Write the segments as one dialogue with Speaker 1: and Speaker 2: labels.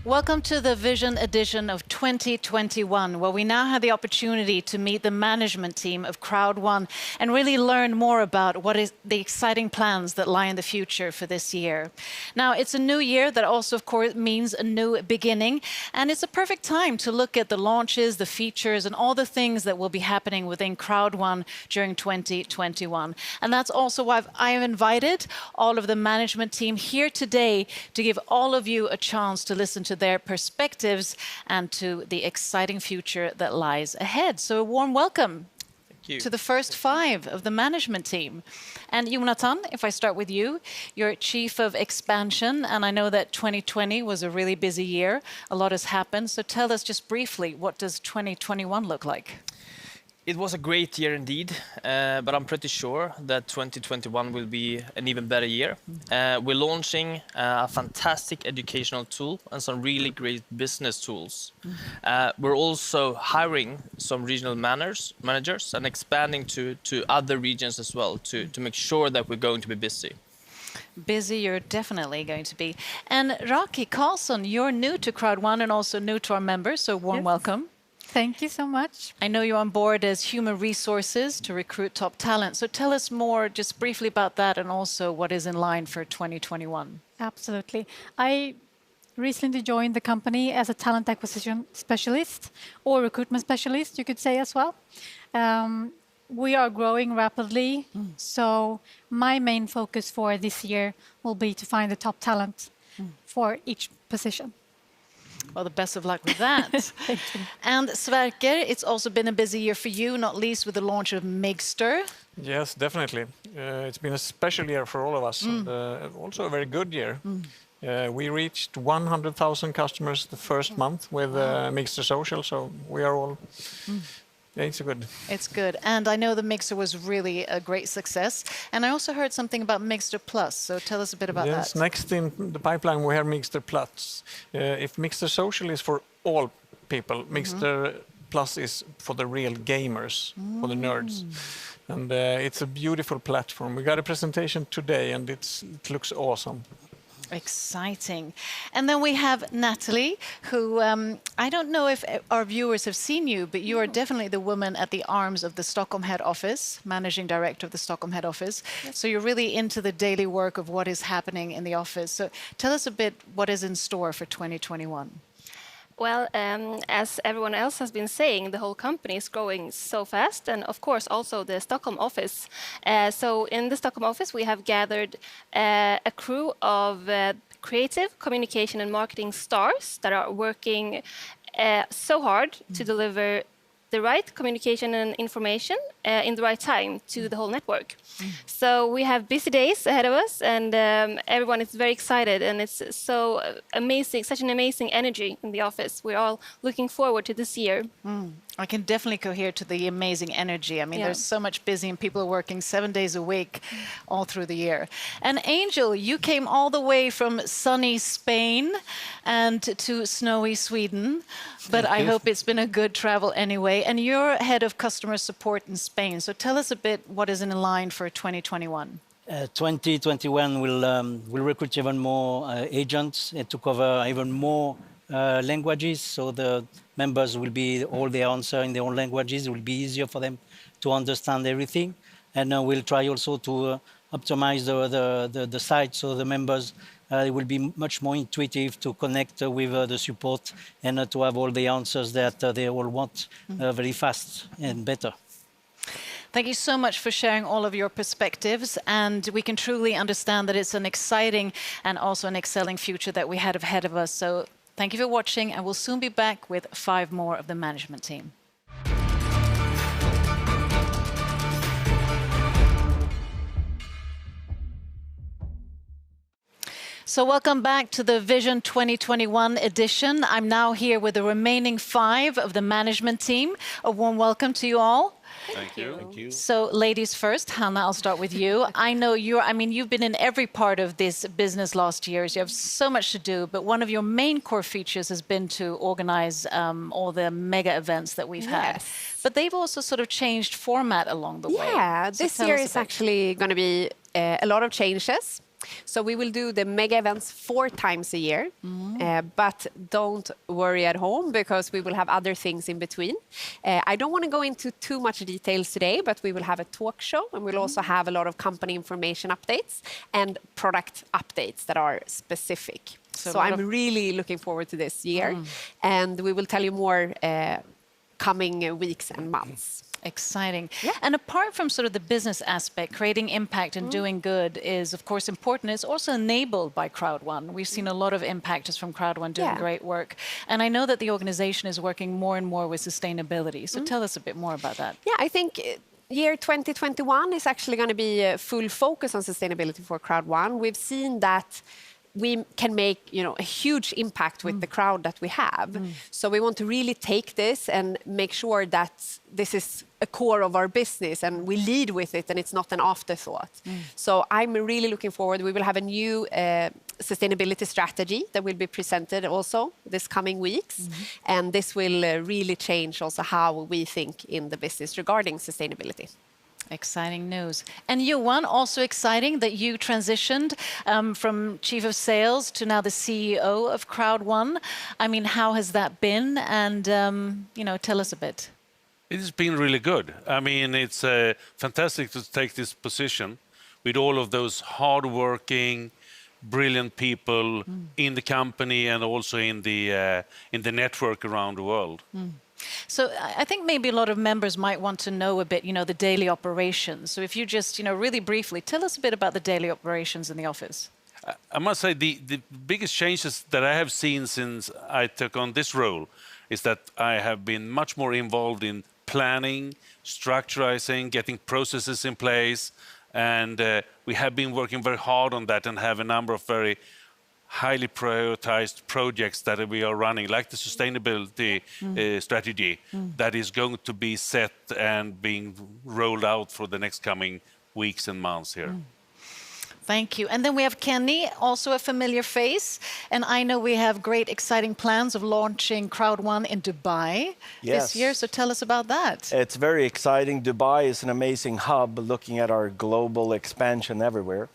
Speaker 1: Welcome to the Vision edition of 2021, where we now have the opportunity to meet the management team of CROWD1 and really learn more about what is the exciting plans that lie in the future for this year. Now, it's a new year that also, of course, means a new beginning, and it's a perfect time to look at the launches, the features, and all the things that will be happening within CROWD1 during 2021. And that's also why I have invited all of the management team here today to give all of you a chance to listen to their perspectives and to the exciting future that lies ahead. So a warm welcome to the first five of the management team. And Jonathan, if I start with you, you're Chief of Expansion, and I know that 2020 was a really busy year. A lot has happened. So tell us just briefly, what does 2021 look like?
Speaker 2: It was a great year indeed, but I'm pretty sure that 2021 will be an even better year. We're launching a fantastic educational tool and some really great business tools. We're also hiring some regional managers and expanding to other regions as well to make sure that we're going to be busy.
Speaker 1: Busy, you're definitely going to be. And Raki Karlsson, you're new to CROWD1 and also new to our members, so warm welcome.
Speaker 3: Thank you so much.
Speaker 1: I know you're on board as human resources to recruit top talent. So tell us more just briefly about that and also what is in line for 2021.
Speaker 3: Absolutely. I recently joined the company as a talent acquisition specialist or recruitment specialist, you could say as well. We are growing rapidly. So my main focus for this year will be to find the top talent for each position.
Speaker 1: Well, the best of luck with that.
Speaker 3: Thank you.
Speaker 1: And Sverker, it's also been a busy year for you, not least with the launch of Migster.
Speaker 4: Yes, definitely. It's been a special year for all of us, and also a very good year. We reached 100,000 customers the first month with Migster Social, so we are all... Yeah, it's good.
Speaker 1: It's good. And I know the Mixer was really a great success. And I also heard something about Mixter Plus. So tell us a bit about that.
Speaker 4: Yes, next in the pipeline we have Mixter Plus. If Mixter Social is for all people, Mixter Plus is for the real gamers, for the nerds. And it's a beautiful platform. We got a presentation today and it looks awesome.
Speaker 1: Exciting. And then we have Natalie, who I don't know if our viewers have seen you, but you are definitely the woman at the arms of the Stockholm head office, managing director of the Stockholm head office. Yes. So you're really into the daily work of what is happening in the office. So tell us a bit what is in store for 2021.
Speaker 5: Well, as everyone else has been saying, the whole company is growing so fast, and of course also the Stockholm office. So in the Stockholm office we have gathered a crew of creative, communication and marketing stars that are working so hard to deliver the right communication and information in the right time to the whole network. So we have busy days ahead of us, and everyone is very excited, and it's so amazing, such an amazing energy in the office. We're all looking forward to this year.
Speaker 1: I can definitely cohere to the amazing energy. I mean, there's so much busy and people are working 7 days a week all through the year. And Angel, you came all the way from sunny Spain and to snowy Sweden, but I hope it's been a good travel anyway. And you're head of customer support in Spain. So tell us a bit what is in line for 2021.
Speaker 6: 2021 will recruit even more agents to cover even more languages, so the members will be all their answer in their own languages. It will be easier for them to understand everything, and we'll try also to optimize the site so the members it will be much more intuitive to connect with the support and to have all the answers that they all want very fast and better.
Speaker 1: Thank you so much for sharing all of your perspectives, and we can truly understand that it's an exciting and also an excelling future that we have ahead of us. So thank you for watching, and we'll soon be back with 5 more of the management team. So welcome back to the Vision 2021 edition. I'm now here with the remaining 5 of the management team. A warm welcome to you all.
Speaker 7: Thank you. Thank you.
Speaker 1: So ladies first, Hannah, I'll start with you. I know you've been in every part of this business last years. You have so much to do, but one of your main core features has been to organize all the mega events that we've had. But they've also sort of changed format along the way.
Speaker 7: Yeah, this year is actually going to be a lot of changes. So we will do the mega events 4 times a year, but don't worry at home because we will have other things in between. I don't want to go into too much details today, but we will have a talk show and we'll also have a lot of company information updates and product updates that are specific. So I'm really looking forward to this year and we will tell you more coming weeks and months.
Speaker 1: Exciting. Yeah. And apart from sort of the business aspect, creating impact and doing good is, of course, important. It's also enabled by CROWD1. We've seen a lot of impactors from CROWD1 doing great work. And I know that the organization is working more and more with sustainability. So tell us a bit more about that.
Speaker 7: Yeah, I think year 2021 is actually going to be a full focus on sustainability for CROWD1. We've seen that we can make a huge impact with the crowd that we have. So we want to really take this and make sure that this is a core of our business and we lead with it and it's not an afterthought. So I'm really looking forward. We will have a new sustainability strategy that will be presented also this coming weeks. And this will really change also how we think in the business regarding sustainability.
Speaker 1: Exciting news. And Johan, also exciting that you transitioned from Chief of Sales to now the CEO of CROWD1. I mean, how has that been? And, tell us a bit.
Speaker 8: It has been really good. I mean, it's fantastic to take this position with all of those hardworking, brilliant people in the company and also in the network around the world.
Speaker 1: So I think maybe a lot of members might want to know a bit, the daily operations. So if you just, really briefly, tell us a bit about the daily operations in the office.
Speaker 8: I must say the biggest changes that I have seen since I took on this role is that I have been much more involved in planning, structurizing, getting processes in place. And we have been working very hard on that and have a number of very highly prioritized projects that we are running, like the sustainability strategy that is going to be set and being rolled out for the next coming weeks and months here.
Speaker 1: Thank you. And then we have Kenny, also a familiar face. And I know we have great, exciting plans of launching CROWD1 in Dubai this year. So tell us about that.
Speaker 9: It's very exciting. Dubai is an amazing hub looking at our global expansion everywhere.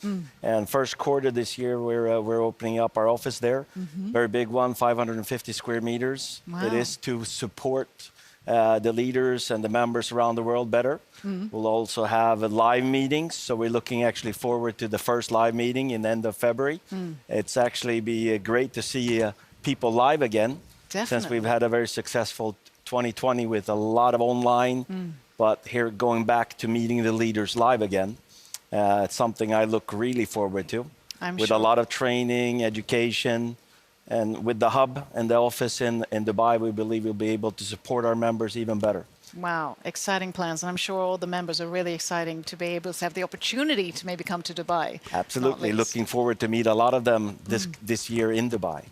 Speaker 9: And first quarter this year, we're opening up our office there. Very big one, 550 square meters.
Speaker 1: Wow.
Speaker 9: It is to support the leaders and the members around the world better. We'll also have live meetings, so we're looking actually forward to the first live meeting in the end of February. It's actually be great to see people live again, since we've had a very successful 2020 with a lot of online, but here going back to meeting the leaders live again. It's something I look really forward to, with a lot of training, education. And with the hub and the office in Dubai, we believe we'll be able to support our members even better.
Speaker 1: Wow, exciting plans. And I'm sure all the members are really exciting to be able to have the opportunity to maybe come to Dubai.
Speaker 9: Absolutely. Looking forward to meet a lot of them this year in Dubai.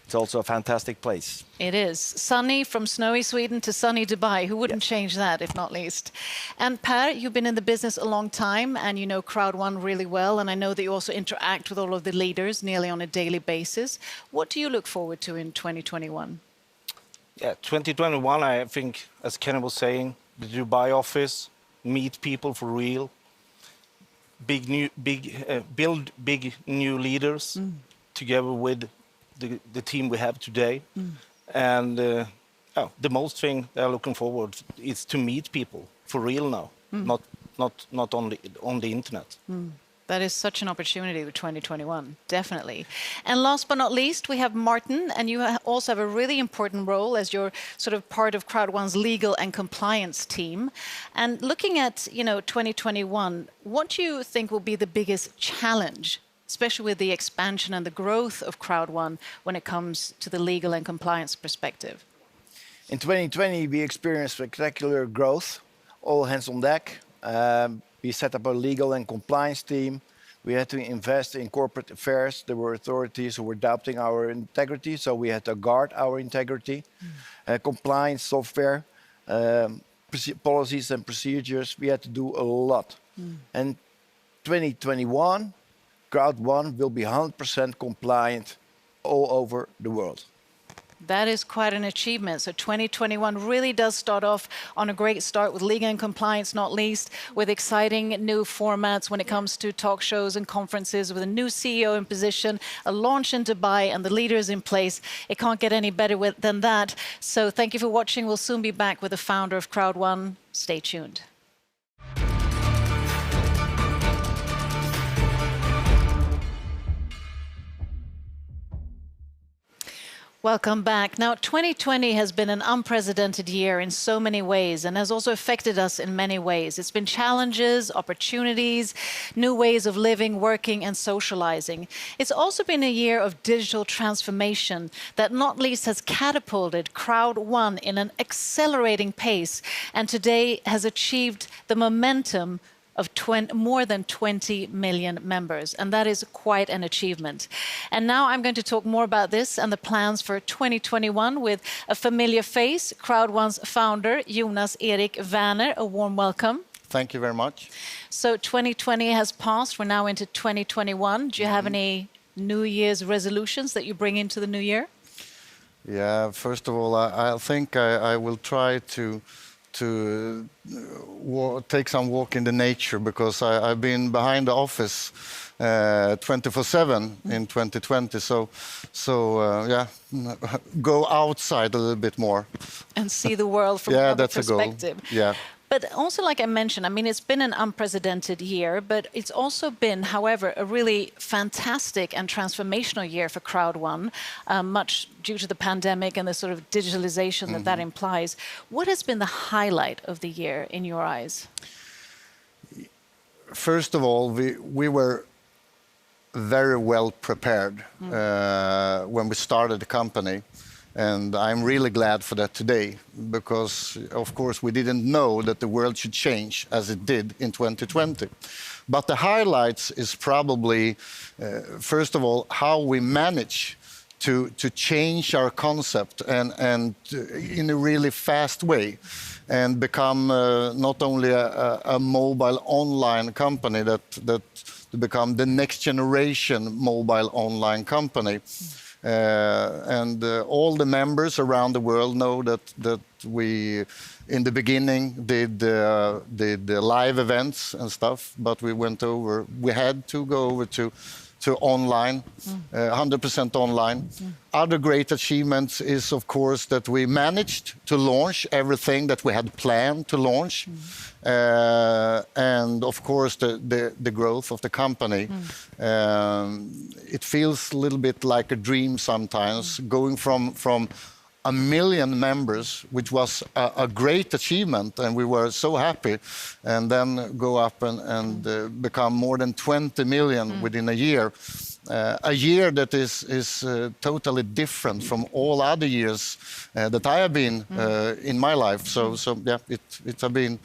Speaker 9: It's also a fantastic place.
Speaker 1: It is. Sunny from snowy Sweden to sunny Dubai. Who wouldn't change that, if not least? And Per, you've been in the business a long time and you know CROWD1 really well. And I know that you also interact with all of the leaders nearly on a daily basis. What do you look forward to in 2021?
Speaker 10: Yeah, 2021, I think, as Kenny was saying, the Dubai office, meet people for real, build big new leaders together with the team we have today. And the most thing they're looking forward is to meet people for real now, not on the internet.
Speaker 1: That is such an opportunity with 2021, definitely. And last but not least, we have Martin, and you also have a really important role as you're sort of part of CROWD1's legal and compliance team. And looking at 2021, what do you think will be the biggest challenge, especially with the expansion and the growth of CROWD1 when it comes to the legal and compliance perspective?
Speaker 11: In 2020, we experienced spectacular growth, all hands on deck. We set up a legal and compliance team. We had to invest in corporate affairs. There were authorities who were doubting our integrity, so we had to guard our integrity. Compliance software, policies and procedures, we had to do a lot. And 2021, CROWD1 will be 100% compliant all over the world.
Speaker 1: That is quite an achievement. So 2021 really does start off on a great start with legal and compliance, not least, with exciting new formats when it comes to talk shows and conferences, with a new CEO in position, a launch in Dubai, and the leaders in place. It can't get any better than that. So thank you for watching. We'll soon be back with the founder of CROWD1. Stay tuned. Welcome back. Now, 2020 has been an unprecedented year in so many ways and has also affected us in many ways. It's been challenges, opportunities, new ways of living, working, and socializing. It's also been a year of digital transformation that not least has catapulted CROWD1 in an accelerating pace and today has achieved the momentum of more than 20 million members, and that is quite an achievement. And now I'm going to talk more about this and the plans for 2021 with a familiar face, CROWD1's founder, Jonas Erik Werner. A warm welcome.
Speaker 11: Thank you very much.
Speaker 1: So 2020 has passed. We're now into 2021. Do you have any New Year's resolutions that you bring into the new year?
Speaker 11: Yeah, first of all, I think I will try to take some walk in the nature, because I've been behind the office 24/7 in 2020. So yeah, go outside a little bit more
Speaker 1: and see the world from another perspective.
Speaker 11: A goal. Yeah.
Speaker 1: But also, like I mentioned, I mean, it's been an unprecedented year, but it's also been, however, a really fantastic and transformational year for CROWD1, much due to the pandemic and the sort of digitalization that implies. What has been the highlight of the year in your eyes?
Speaker 11: First of all, we were very well prepared when we started the company. And I'm really glad for that today, because, of course, we didn't know that the world should change as it did in 2020. But the highlights is probably, first of all, how we manage to change our concept and in a really fast way, and become not only a mobile online company, that to become the next generation mobile online company. And all the members around the world know that we, in the beginning, did live events and stuff, but we had to go over to online, 100% online. Other great achievements is, of course, that we managed to launch everything that we had planned to launch. And of course, the growth of the company. It feels a little bit like a dream sometimes, going from 1 million members, which was a great achievement, and we were so happy, and then go up and become more than 20 million within a year. A year that is totally different from all other years that I have been in my life. So yeah, it's been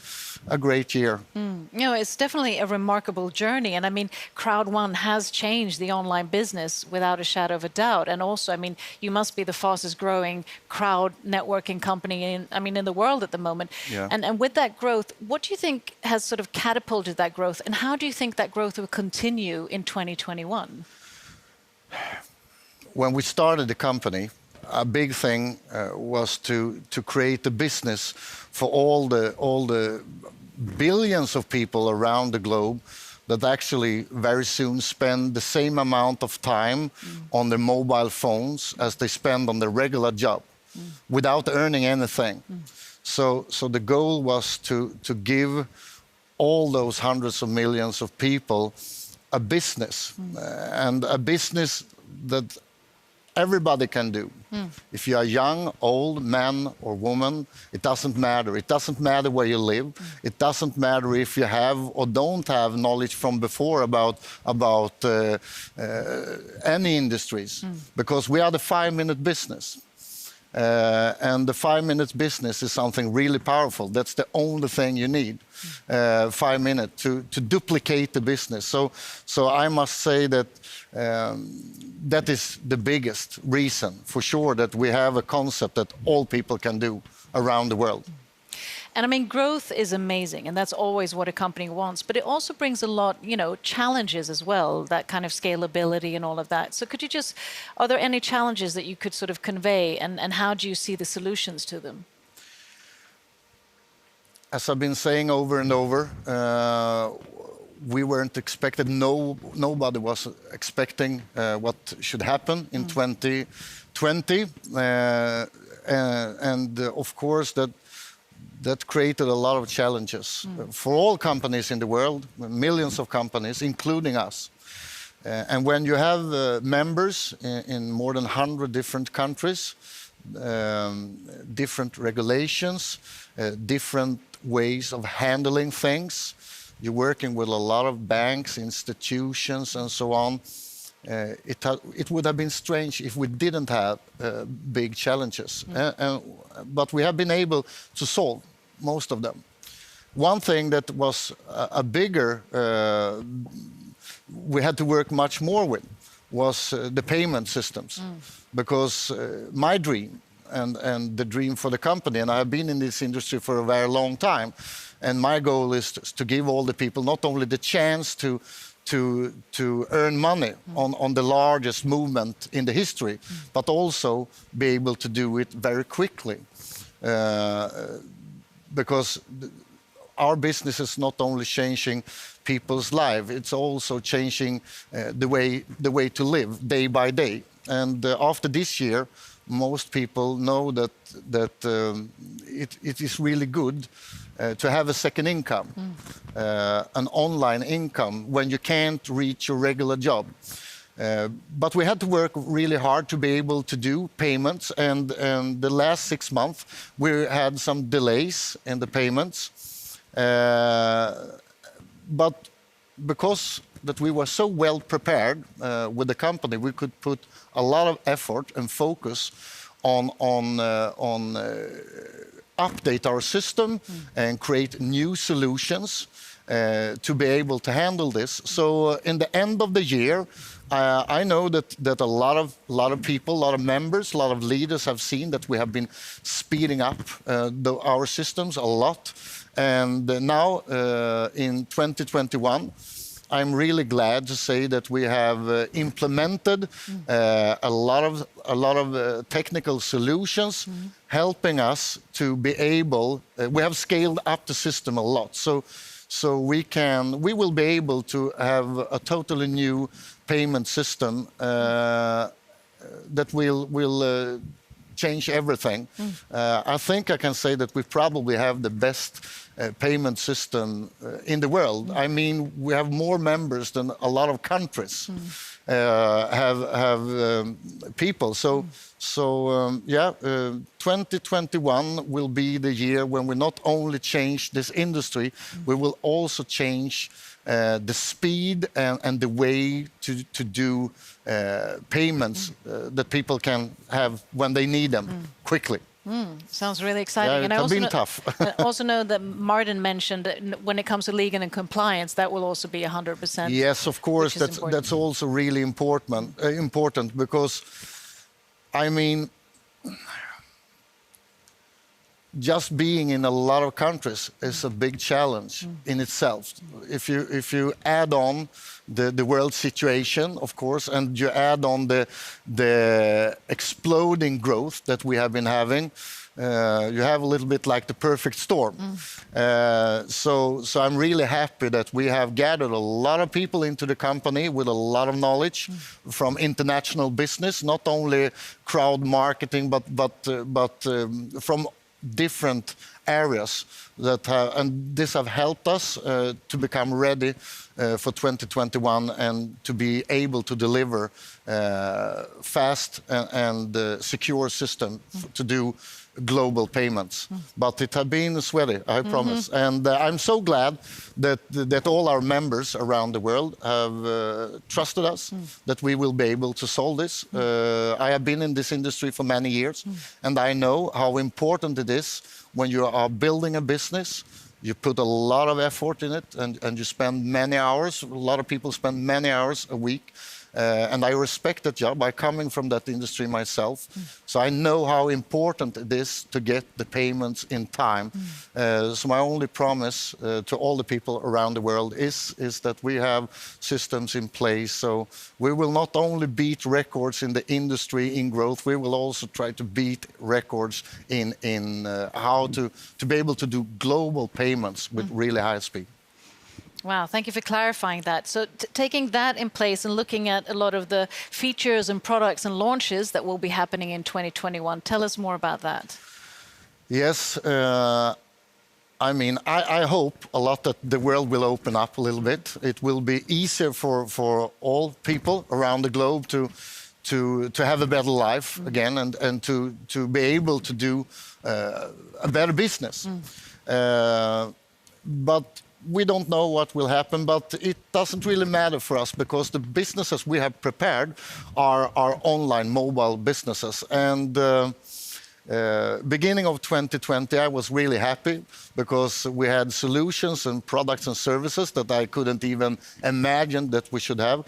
Speaker 11: a great year.
Speaker 1: You know, it's definitely a remarkable journey. And I mean, CROWD1 has changed the online business without a shadow of a doubt. And also, I mean, you must be the fastest growing crowd networking company in the world at the moment.
Speaker 11: Yeah.
Speaker 1: And with that growth, what do you think has sort of catapulted that growth? And how do you think that growth will continue in 2021?
Speaker 11: When we started the company, a big thing was to create a business for all the billions of people around the globe that actually very soon spend the same amount of time on their mobile phones as they spend on their regular job without earning anything. So the goal was to give all those hundreds of millions of people a business, and a business that everybody can do. If you are young, old, man or woman, it doesn't matter. It doesn't matter where you live. It doesn't matter if you have or don't have knowledge from before about any industries, because we are the 5-minute business. And the 5-minute business is something really powerful. That's the only thing you need, 5 minutes to duplicate the business. So I must say that that is the biggest reason, for sure, that we have a concept that all people can do around the world.
Speaker 1: And I mean, growth is amazing, and that's always what a company wants. But it also brings a lot, challenges as well, that kind of scalability and all of that. So could you just, are there any challenges that you could sort of convey, and how do you see the solutions to them?
Speaker 11: As I've been saying over and over, we weren't expected. Nobody was expecting what should happen in 2020, and of course that created a lot of challenges for all companies in the world, millions of companies, including us. And when you have members in more than 100 different countries, different regulations, different ways of handling things. You're working with a lot of banks, institutions, and so on. It would have been strange if we didn't have big challenges. But we have been able to solve most of them. One thing that was a bigger, we had to work much more with, was the payment systems. Because my dream, and the dream for the company, and I have been in this industry for a very long time, and my goal is to give all the people not only the chance to earn money on the largest movement in the history, but also be able to do it very quickly. Because our business is not only changing people's lives, it's also changing the way to live day by day. And after this year, most people know that it is really good to have a second income, an online income when you can't reach your regular job. But we had to work really hard to be able to do payments, and the last 6 months we had some delays in the payments. But because that we were so well prepared with the company, we could put a lot of effort and focus on update our system and create new solutions to be able to handle this. So in the end of the year, I know that a lot of people, a lot of members, a lot of leaders have seen that we have been speeding up our systems a lot. And now in 2021, I'm really glad to say that we have implemented a lot of technical solutions, helping us to be able. We have scaled up the system a lot, so we will be able to have a totally new payment system that will change everything. I think I can say that we probably have the best payment system in the world. I mean, we have more members than a lot of countries have people. So 2021 will be the year when we not only change this industry, we will also change the speed and the way to do payments that people can have when they need them quickly.
Speaker 1: Sounds really exciting.
Speaker 11: Yeah,
Speaker 1: And
Speaker 11: it's been tough.
Speaker 1: I also know that Martin mentioned that when it comes to legal and compliance, that will also be 100%.
Speaker 11: Yes, of course, that's also really important because, I mean, just being in a lot of countries is a big challenge in itself. If you add on the world situation, of course, and you add on the exploding growth that we have been having, you have a little bit like the perfect storm. So I'm really happy that we have gathered a lot of people into the company with a lot of knowledge from international business, not only crowd marketing, but from different areas and this have helped us to become ready for 2021 and to be able to deliver fast and secure system to do global payments. But it has been sweaty, I promise. And I'm so glad that all our members around the world have trusted us, that we will be able to solve this. I have been in this industry for many years, and I know how important it is when you are building a business. You put a lot of effort in it, and you spend many hours. A lot of people spend many hours a week
Speaker 12: And I respect that job. I coming from that industry myself, so I know how important it is to get the payments in time. So my only promise to all the people around the world is that we have systems in place. So we will not only beat records in the industry in growth, we will also try to beat records in how to be able to do global payments with really high speed.
Speaker 1: Wow, thank you for clarifying that. So taking that in place and looking at a lot of the features and products and launches that will be happening in 2021, tell us more about that.
Speaker 12: Yes, I mean, I hope a lot that the world will open up a little bit. It will be easier for all people around the globe to have a better life again and to be able to do a better business. But we don't know what will happen, but it doesn't really matter for us because the businesses we have prepared are online mobile businesses. And beginning of 2020, I was really happy because we had solutions and products and services that I couldn't even imagine that we should have.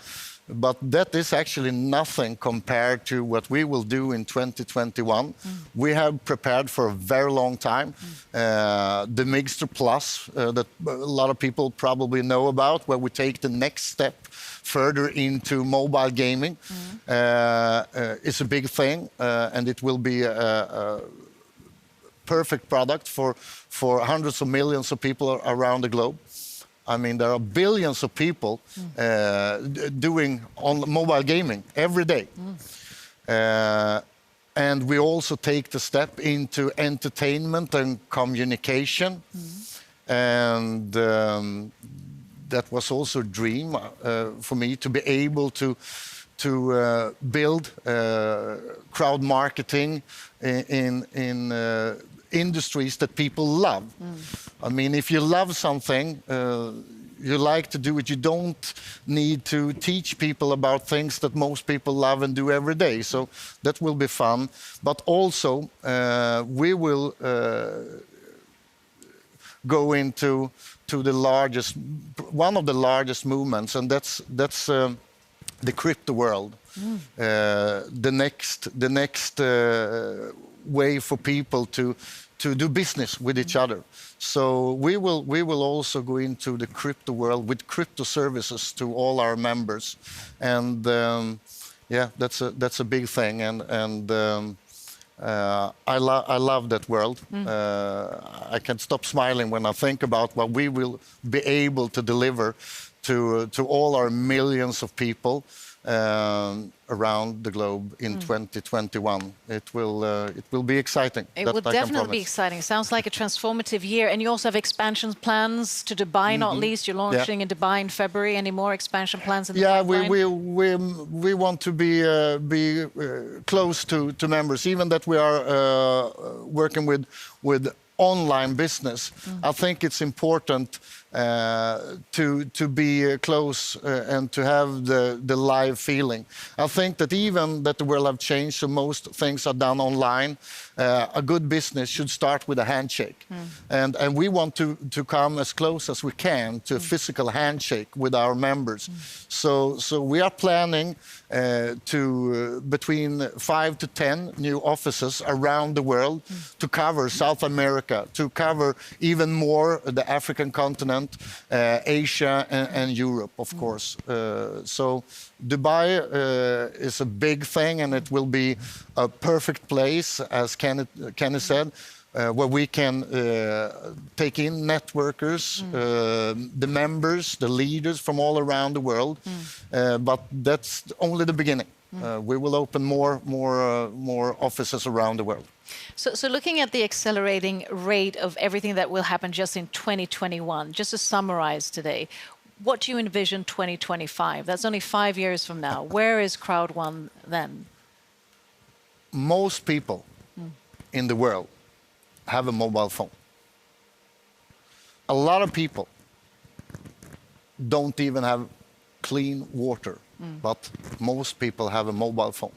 Speaker 12: But that is actually nothing compared to what we will do in 2021. We have prepared for a very long time. The Mixter Plus that a lot of people probably know about, where we take the next step further into mobile gaming, is a big thing, and it will be a perfect product for hundreds of millions of people around the globe. I mean, there are billions of people doing on mobile gaming every day. And we also take the step into entertainment and communication. And that was also a dream for me to be able to build crowd marketing in industries that people love. I mean, if you love something, you like to do it, you don't need to teach people about things that most people love and do every day. So that will be fun. But also, we will go into one of the largest movements, and that's the crypto world. The next way for people to do business with each other. So we will also go into the crypto world with crypto services to all our members, and yeah, that's a big thing, and I love that world. I can't stop smiling when I think about what we will be able to deliver to all our millions of people around the globe in 2021. It will be exciting.
Speaker 1: It will definitely be exciting. Sounds like a transformative year. And you also have expansion plans to Dubai, not least. You're launching in Dubai in February. Any more expansion plans in the pipeline?
Speaker 12: We want to be close to members, even that we are working with online business. I think it's important to be close and to have the live feeling. I think that even that the world have changed, so most things are done online. A good business should start with a handshake, and we want to come as close as we can to a physical handshake with our members. So we are planning to between 5 to 10 new offices around the world to cover South America, to cover even more the African continent, Asia and Europe, of course. So Dubai is a big thing, and it will be a perfect place, as Kenny said, where we can take in networkers, the members, the leaders from all around the world. But that's only the beginning. We will open more offices around the world.
Speaker 1: So looking at the accelerating rate of everything that will happen just in 2021, just to summarize today, what do you envision 2025? That's only 5 years from now. Where is CROWD1 then?
Speaker 12: Most people in the world have a mobile phone. A lot of people don't even have clean water, but most people have a mobile phone.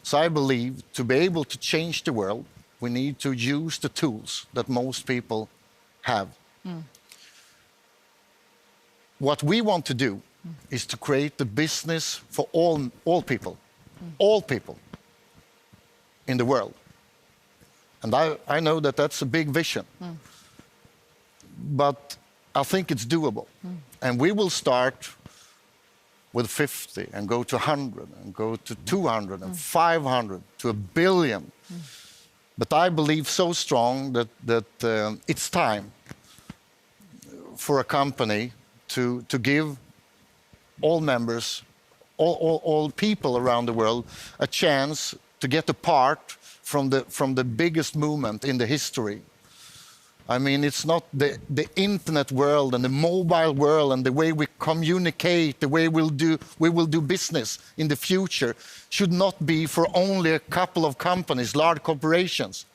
Speaker 12: So I believe to be able to change the world, we need to use the tools that most people have. What we want to do is to create the business for all people in the world. And I know that that's a big vision, but I think it's doable. And we will start with 50 and go to 100 and go to 200 and 500 to 1 billion. But I believe so strong that it's time for a company to give all members, all people around the world, a chance to get a part from the biggest movement in the history. I mean, it's not the internet world and the mobile world and the way we communicate, the way we will do business in the future should not be for only a couple of companies, large corporations.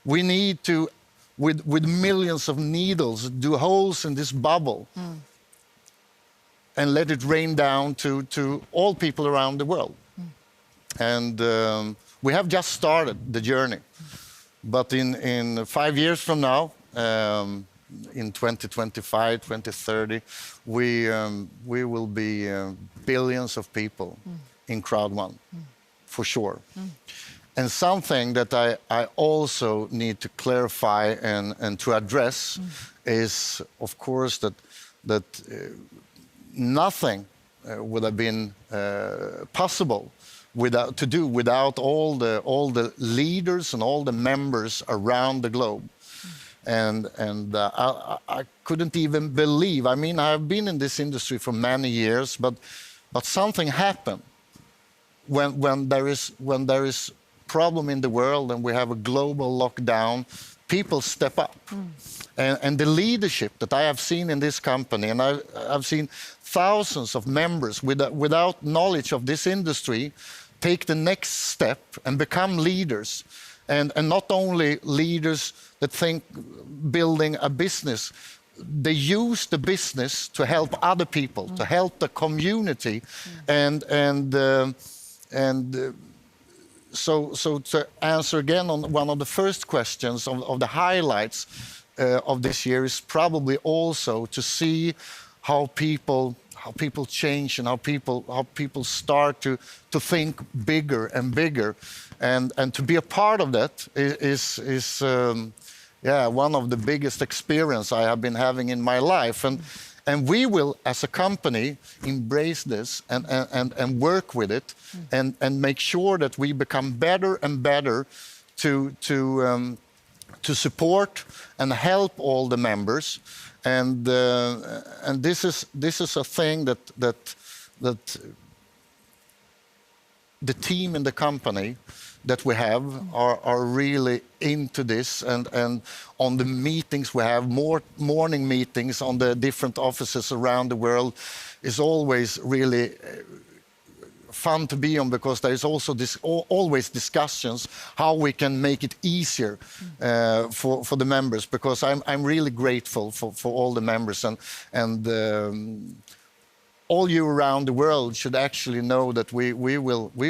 Speaker 12: We need to, with millions of needles, do holes in this bubble and let it rain down to all people around the world. And we have just started the journey. But in 5 years from now, in 2025, 2030, we will be billions of people in CROWD1, for sure. And something that I also need to clarify and to address is, of course, that nothing would have been possible without all the leaders and all the members around the globe. And I couldn't even believe. I mean, I've been in this industry for many years, but something happened when there is problem in the world and we have a global lockdown. People step up, and the leadership that I have seen in this company, and I've seen thousands of members without knowledge of this industry take the next step and become leaders. And not only leaders that think building a business, they use the business to help other people, to help the community. So to answer again on one of the first questions of the highlights of this year is probably also to see how people change and how people start to think bigger and bigger. And to be a part of that is one of the biggest experience I have been having in my life. And we will, as a company, embrace this and work with it and make sure that we become better and better to support and help all the members. And this is a thing that the team in the company that we have are really into this, and on the meetings we have, morning meetings on the different offices around the world is always really fun to be on, because there is also always discussions how we can make it easier for the members, because I'm really grateful for all the members, and all you around the world should actually know that we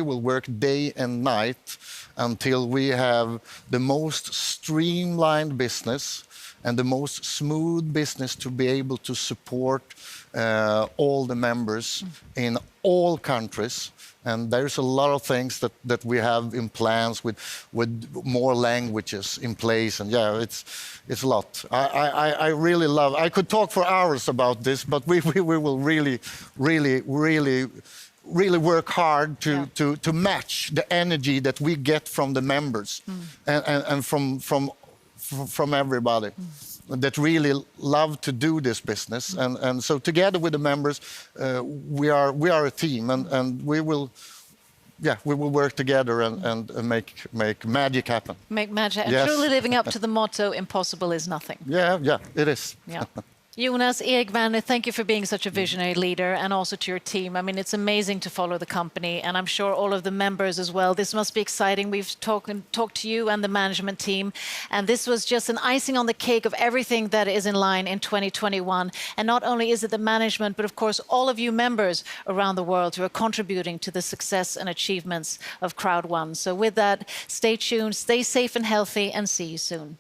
Speaker 12: will work day and night until we have the most streamlined business and the most smooth business to be able to support all the members in all countries. And there's a lot of things that we have in plans with more languages in place, and yeah, it's a lot. I really love. I could talk for hours about this, but we will really work hard to match the energy that we get from the members and from everybody that really love to do this business. And so together with the members, we are a team, and we will work together and make magic happen.
Speaker 1: Make magic. And
Speaker 12: Yes.
Speaker 1: truly living up to the motto, impossible is nothing.
Speaker 12: Yeah, it is.
Speaker 1: Yeah. Jonas, Erik, Werner, thank you for being such a visionary leader, and also to your team. I mean, it's amazing to follow the company, and I'm sure all of the members as well. This must be exciting. We've talked to you and the management team, and this was just an icing on the cake of everything that is in line in 2021. And not only is it the management, but of course all of you members around the world who are contributing to the success and achievements of CROWD1. So with that, stay tuned, stay safe and healthy, and see you soon.